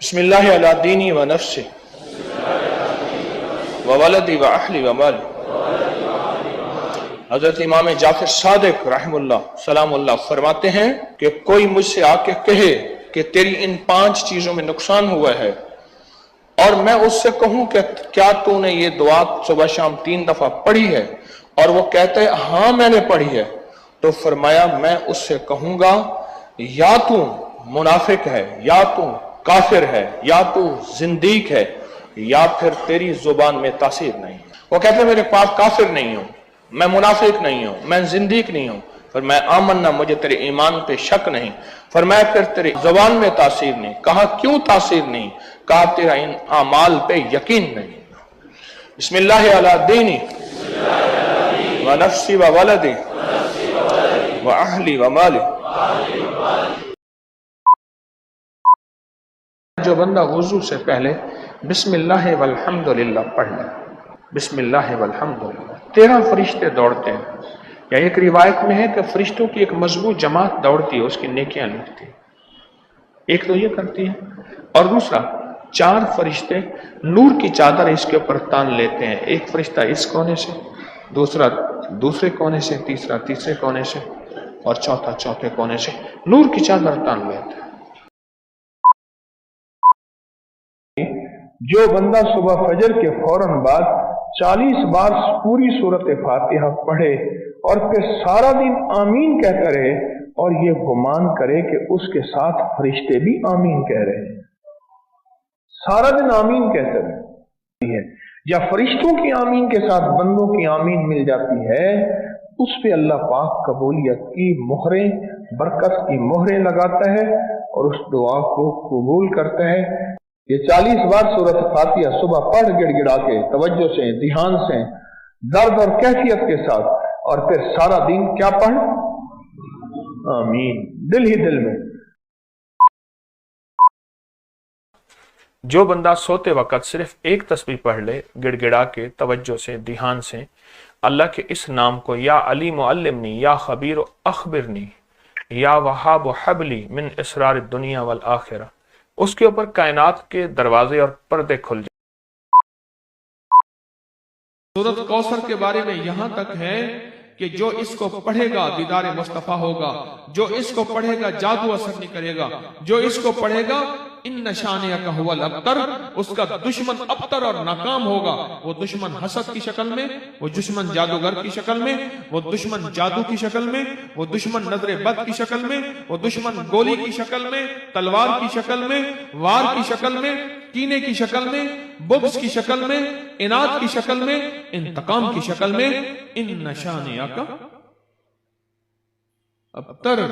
बिस्मिल्लाह अला दीनी व नफ्सी व वलदी व अहली व माली। हजरत इमाम जाफर सादिक रहमुल्लाह सलामुल्लाह फरमाते हैं कि कोई मुझसे आके कहे कि तेरी इन 5 चीजों में नुकसान हुआ है और मैं उससे कहूं कि क्या तूने ये दुआ सुबह शाम 3 दफा पढ़ी है, और वो कहते है हाँ मैंने पढ़ी है, तो फरमाया मैं उससे कहूंगा या तू मुनाफिक है, या तू काफिर है, या तू जिंदीक है, या फिर तेरी जुबान में तासीर नहीं है। वो कहते हैं मेरे पास काफिर नहीं हूं, मैं मुनाफिक नहीं हूं, मैं जिंदीक नहीं हूं, पर मैं आमन्ना मुझे तेरे ईमान पे शक नहीं। फरमाया फिर तेरी जुबान में तासीर नहीं। कहा क्यों तासीर नहीं? कहा तेरा इन अमाल पे यकीन नहीं। बिस्मिल्लाह अला दीनी व नफ्सी व वलदी व अहली व माली। जो बंदा वुजू से पहले बिस्मिल्लाह वल्हम्दुलिल्लाह पढ़ ले, बिस्मिल्लाह वल्हम्दुलिल्लाह, 13 फरिश्ते दौड़ते हैं, या एक रिवायत में है कि फरिश्तों की एक मजबूत जमात दौड़ती है, उसकी नेकियां लिखती है। एक तो ये करती है, और दूसरा 4 फरिश्ते नूर की चादर इसके ऊपर तान लेते हैं। एक फरिश्ता इस कोने से, दूसरा दूसरे कोने से, तीसरा तीसरे कोने से, और चौथा चौथे कोने से नूर की चादर तान लेते हैं। जो बंदा सुबह फजर के फौरन बाद 40 बार पूरी सूरत फातिहा पढ़े और फिर सारा दिन आमीन कहता रहे, और ये गुमान करे कि उसके साथ फरिश्ते भी आमीन कह रहे हैं, सारा दिन आमीन कहते रहे, या फरिश्तों की आमीन के साथ बंदों की आमीन मिल जाती है, उस पे अल्लाह पाक कबूलियत की मोहरें, बरकत की मोहरें लगाता है और उस दुआ को कबूल करता है। ये 40 बार सूरत फातिहा सुबह पढ़ गिड़गिड़ा के, तवज्जो से, ध्यान से, दर्द और कैफियत के साथ, और फिर सारा दिन क्या पढ़? आमीन, दिल ही दिल में। जो बंदा सोते वक्त सिर्फ एक तस्बीह पढ़ ले, गिड़गिड़ा के, तवज्जो से, ध्यान से, अल्लाह के इस नाम को, या अली मुअल्लिमनी, या खबीर अखबिरनी, या वहाब हबली मिन इसरार दुनिया वल आखिरा, उसके ऊपर कायनात के दरवाजे और पर्दे खुल जाए। सूरत कौसर के बारे में यहां तक है कि जो इसको पढ़ेगा दीदार मुस्तफा होगा, जो इसको पढ़ेगा जादू असर नहीं करेगा, जो इसको पढ़ेगा इन शानिया का हुवल अब्तर, उसका दुश्मन अब्तर और नाकाम होगा। वो दुश्मन हसद की शक्ल में, वो दुश्मन जादूगर की शक्ल में, वो दुश्मन जादू की शक्ल में, वो दुश्मन नजरे बद की शक्ल में, वो दुश्मन गोली की शक्ल में, तलवार की शक्ल में, वार की शक्ल में, कीने की शक्ल में, बुग़्ज़ की शक्ल में, इनाद की शक्ल में, इंतकाम की शक्ल में, इन शानिया का अब्तर।